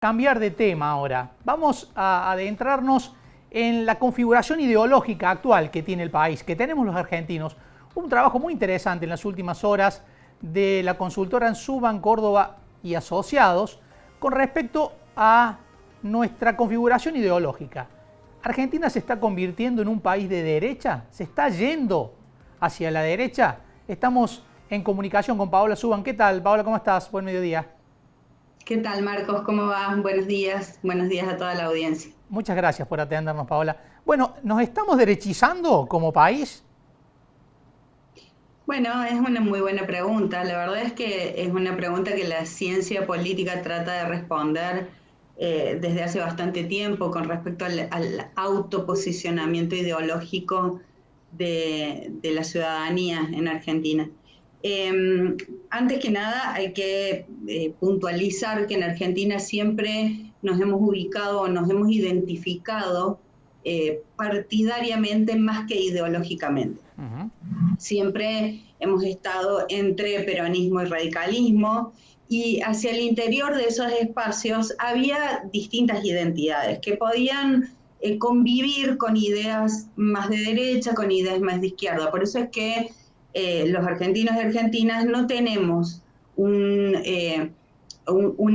Cambiar de tema ahora. Vamos a adentrarnos en la configuración ideológica actual que tiene el país, que tenemos los argentinos. Un trabajo muy interesante en las últimas horas de la consultora Ansuban, Córdoba y Asociados con respecto a nuestra configuración ideológica. ¿Argentina se está convirtiendo en un país de derecha? ¿Se está yendo hacia la derecha? Estamos en comunicación con Paola Suban. ¿Qué tal, Paola? ¿Cómo estás? Buen mediodía. ¿Qué tal, Marcos? ¿Cómo va? Buenos días a toda la audiencia. Muchas gracias por atendernos, Paola. Bueno, ¿nos estamos derechizando como país? Bueno, es una muy buena pregunta. La verdad es que es una pregunta que la ciencia política trata de responder desde hace bastante tiempo con respecto al autoposicionamiento ideológico de la ciudadanía en Argentina. Eh, Antes que nada, hay que puntualizar que en Argentina siempre nos hemos ubicado o nos hemos identificado partidariamente más que ideológicamente. Uh-huh. Siempre hemos estado entre peronismo y radicalismo, y hacia el interior de esos espacios había distintas identidades que podían convivir con ideas más de derecha, con ideas más de izquierda. Por eso es que los argentinos y argentinas no tenemos una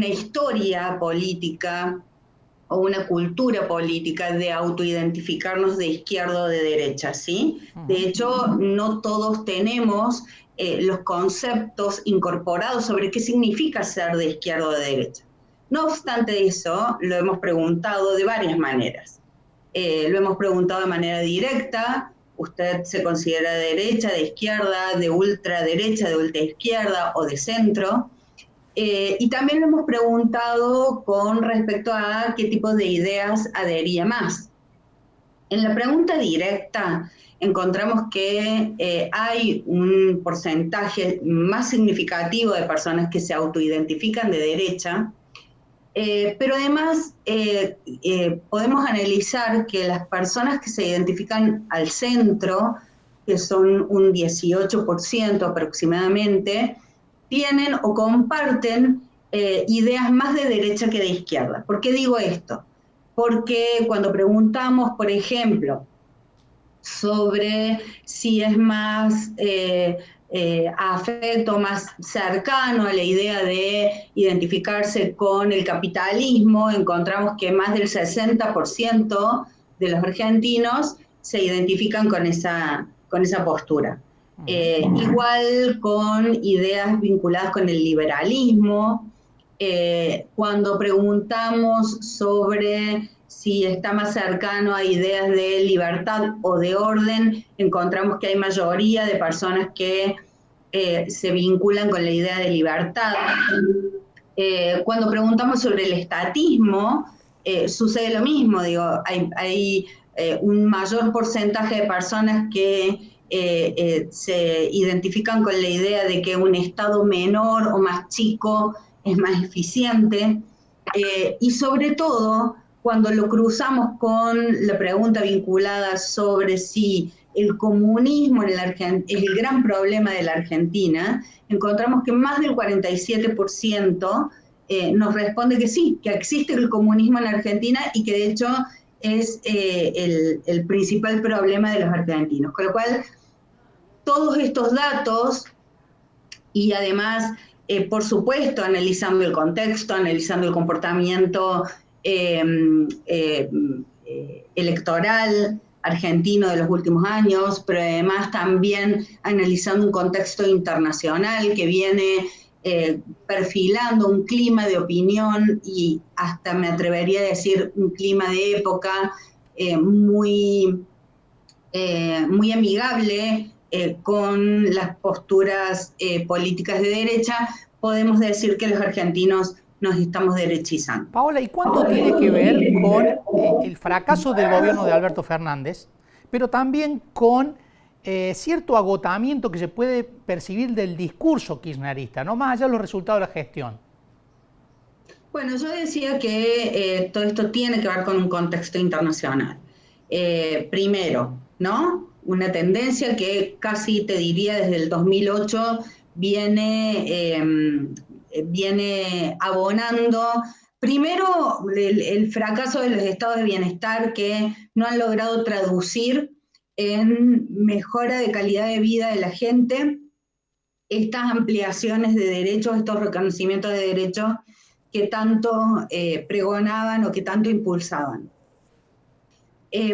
historia política o una cultura política de autoidentificarnos de izquierda o de derecha, ¿sí? De Uh-huh. hecho, no todos tenemos los conceptos incorporados sobre qué significa ser de izquierda o de derecha. No obstante eso, lo hemos preguntado de varias maneras. Lo hemos preguntado de manera directa: ¿usted se considera de derecha, de izquierda, de ultraderecha, de ultraizquierda o de centro? Y también lo hemos preguntado con respecto a qué tipo de ideas adhería más. En la pregunta directa encontramos que hay un porcentaje más significativo de personas que se autoidentifican de derecha, pero además podemos analizar que las personas que se identifican al centro, que son un 18% aproximadamente, tienen o comparten ideas más de derecha que de izquierda. ¿Por qué digo esto? Porque cuando preguntamos, por ejemplo, sobre si es más afecto, más cercano a la idea de identificarse con el capitalismo, encontramos que más del 60% de los argentinos se identifican con esa postura. Uh-huh. Igual con ideas vinculadas con el liberalismo. Cuando preguntamos sobre si está más cercano a ideas de libertad o de orden, encontramos que hay mayoría de personas que se vinculan con la idea de libertad. Cuando preguntamos sobre el estatismo, sucede lo mismo. Digo, hay un mayor porcentaje de personas que se identifican con la idea de que un Estado menor o más chico es más eficiente. Y sobre todo, cuando lo cruzamos con la pregunta vinculada sobre si el comunismo en es el gran problema de la Argentina, encontramos que más del 47% nos responde que sí, que existe el comunismo en Argentina y que de hecho es el principal problema de los argentinos. Con lo cual, todos estos datos y además, por supuesto, analizando el contexto, analizando el comportamiento eh, eh, electoral argentino de los últimos años, pero además también analizando un contexto internacional que viene perfilando un clima de opinión y hasta me atrevería a decir un clima de época muy muy amigable con las posturas políticas de derecha, podemos decir que los argentinos nos estamos derechizando. Paola, ¿y cuánto tiene que ver con el fracaso del gobierno de Alberto Fernández, pero también con cierto agotamiento que se puede percibir del discurso kirchnerista, no más allá de los resultados de la gestión? Bueno, yo decía que todo esto tiene que ver con un contexto internacional. Primero, ¿no? Una tendencia que casi te diría desde el 2008 viene abonando Primero, el fracaso de los estados de bienestar que no han logrado traducir en mejora de calidad de vida de la gente estas ampliaciones de derechos, estos reconocimientos de derechos que tanto pregonaban o que tanto impulsaban.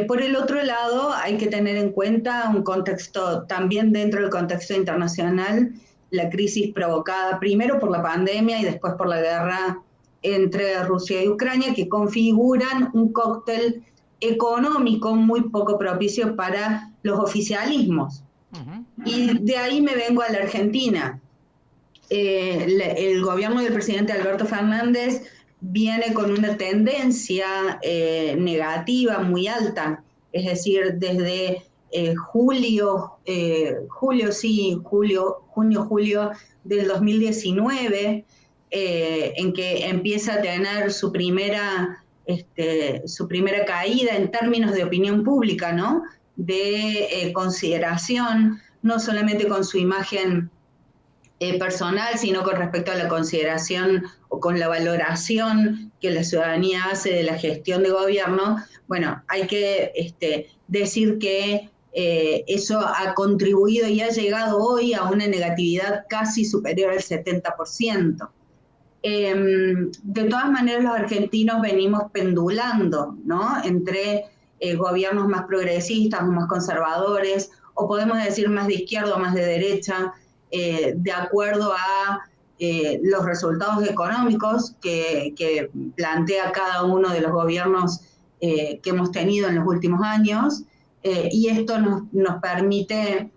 Por el otro lado, hay que tener en cuenta un contexto, también dentro del contexto internacional, la crisis provocada primero por la pandemia y después por la guerra entre Rusia y Ucrania, que configuran un cóctel económico muy poco propicio para los oficialismos. Y de ahí me vengo a la Argentina. El gobierno del presidente Alberto Fernández viene con una tendencia negativa muy alta, es decir, desde junio, julio del 2019, en que empieza a tener su primera caída en términos de opinión pública, ¿no? De consideración, no solamente con su imagen personal, sino con respecto a la consideración o con la valoración que la ciudadanía hace de la gestión de gobierno. Bueno, hay que decir que eso ha contribuido y ha llegado hoy a una negatividad casi superior al 70%. De todas maneras, los argentinos venimos pendulando, ¿no? Entre gobiernos más progresistas o más conservadores, o podemos decir más de izquierda o más de derecha, de acuerdo a los resultados económicos que plantea cada uno de los gobiernos que hemos tenido en los últimos años, y esto nos permite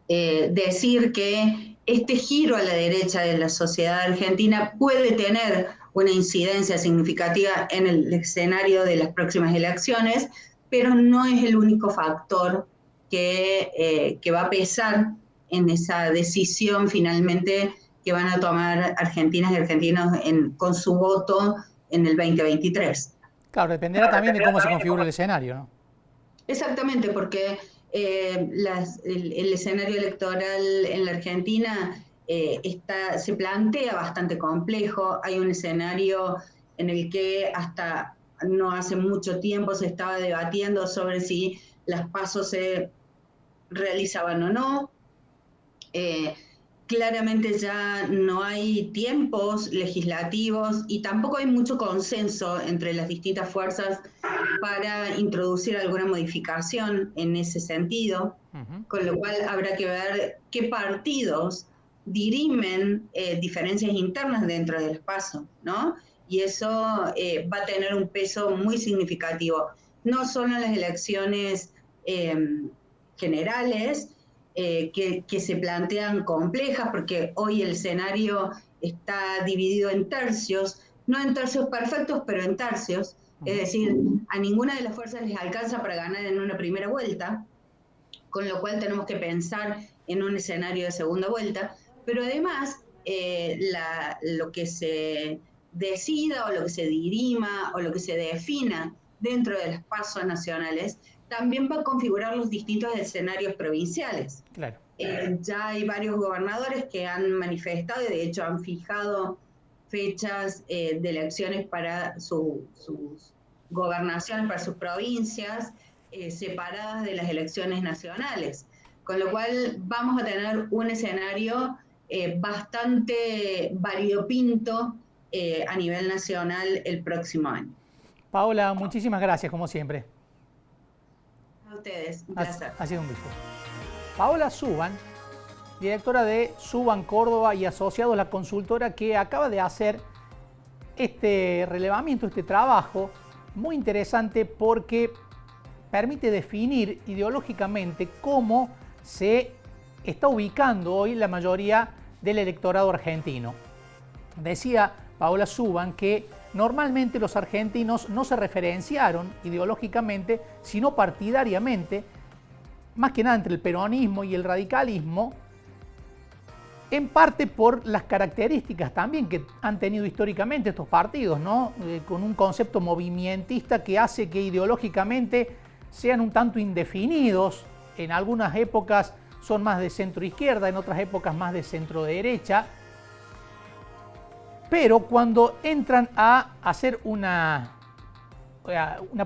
decir que este giro a la derecha de la sociedad argentina puede tener una incidencia significativa en el escenario de las próximas elecciones, pero no es el único factor que va a pesar en esa decisión finalmente que van a tomar argentinas y argentinos con su voto en el 2023. Claro, dependerá también de cómo se configura el escenario, ¿no? Exactamente, porque el escenario electoral en la Argentina se plantea bastante complejo. Hay un escenario en el que hasta no hace mucho tiempo se estaba debatiendo sobre si las PASO se realizaban o no. Claramente ya no hay tiempos legislativos y tampoco hay mucho consenso entre las distintas fuerzas para introducir alguna modificación en ese sentido, con lo cual habrá que ver qué partidos dirimen diferencias internas dentro del PASO, ¿no? Y eso va a tener un peso muy significativo, no solo en las elecciones generales, que se plantean complejas, porque hoy el escenario está dividido en tercios, no en tercios perfectos, pero en tercios, es decir, a ninguna de las fuerzas les alcanza para ganar en una primera vuelta, con lo cual tenemos que pensar en un escenario de segunda vuelta, pero además lo que se decida o lo que se dirima o lo que se defina dentro de las PASO nacionales también va a configurar los distintos escenarios provinciales. Claro. Ya hay varios gobernadores que han manifestado y de hecho han fijado fechas de elecciones para sus gobernaciones, para sus provincias, separadas de las elecciones nacionales. Con lo cual vamos a tener un escenario bastante variopinto a nivel nacional el próximo año. Paola, muchísimas gracias, como siempre. A ustedes, un placer. Ha sido un gusto. Paola Suban, directora de Suban Córdoba y Asociados, la consultora que acaba de hacer este relevamiento, este trabajo muy interesante porque permite definir ideológicamente cómo se está ubicando hoy la mayoría del electorado argentino. Decía Paola Suban que normalmente los argentinos no se referenciaron ideológicamente, sino partidariamente, más que nada entre el peronismo y el radicalismo, en parte por las características también que han tenido históricamente estos partidos, ¿no? Con un concepto movimentista que hace que ideológicamente sean un tanto indefinidos. En algunas épocas son más de centro izquierda, en otras épocas más de centro derecha. Pero cuando entran a hacer una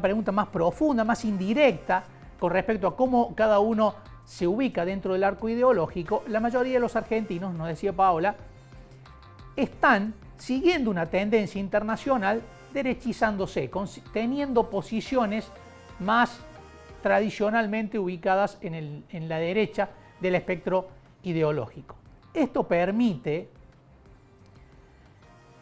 pregunta más profunda, más indirecta, con respecto a cómo cada uno se ubica dentro del arco ideológico, la mayoría de los argentinos, nos decía Paola, están siguiendo una tendencia internacional derechizándose, teniendo posiciones más tradicionalmente ubicadas en la derecha del espectro ideológico. Esto permite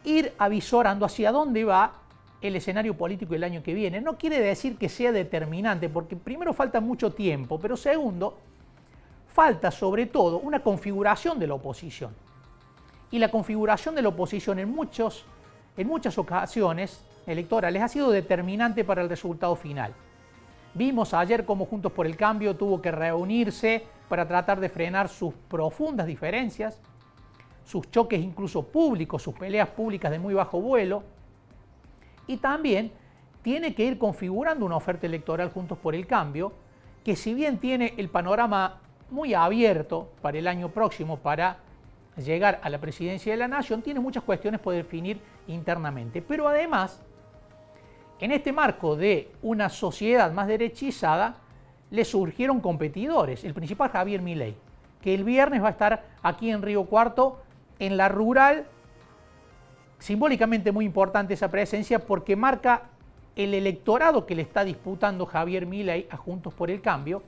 ir avisorando hacia dónde va el escenario político el año que viene. No quiere decir que sea determinante, porque primero falta mucho tiempo, pero segundo, falta sobre todo una configuración de la oposición. Y la configuración de la oposición en muchas ocasiones electorales ha sido determinante para el resultado final. Vimos ayer cómo Juntos por el Cambio tuvo que reunirse para tratar de frenar sus profundas diferencias, sus choques incluso públicos, sus peleas públicas de muy bajo vuelo, y también tiene que ir configurando una oferta electoral Juntos por el Cambio, que si bien tiene el panorama muy abierto para el año próximo para llegar a la presidencia de la Nación, tiene muchas cuestiones por definir internamente. Pero además, en este marco de una sociedad más derechizada, le surgieron competidores. El principal, Javier Milei, que el viernes va a estar aquí en Río Cuarto, en la rural. Simbólicamente muy importante esa presencia porque marca el electorado que le está disputando Javier Milei a Juntos por el Cambio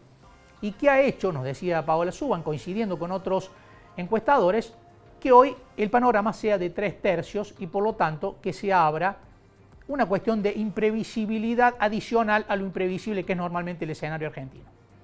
y que ha hecho, nos decía Paola Suban, coincidiendo con otros encuestadores, que hoy el panorama sea de 3/3 y por lo tanto que se abra una cuestión de imprevisibilidad adicional a lo imprevisible que es normalmente el escenario argentino.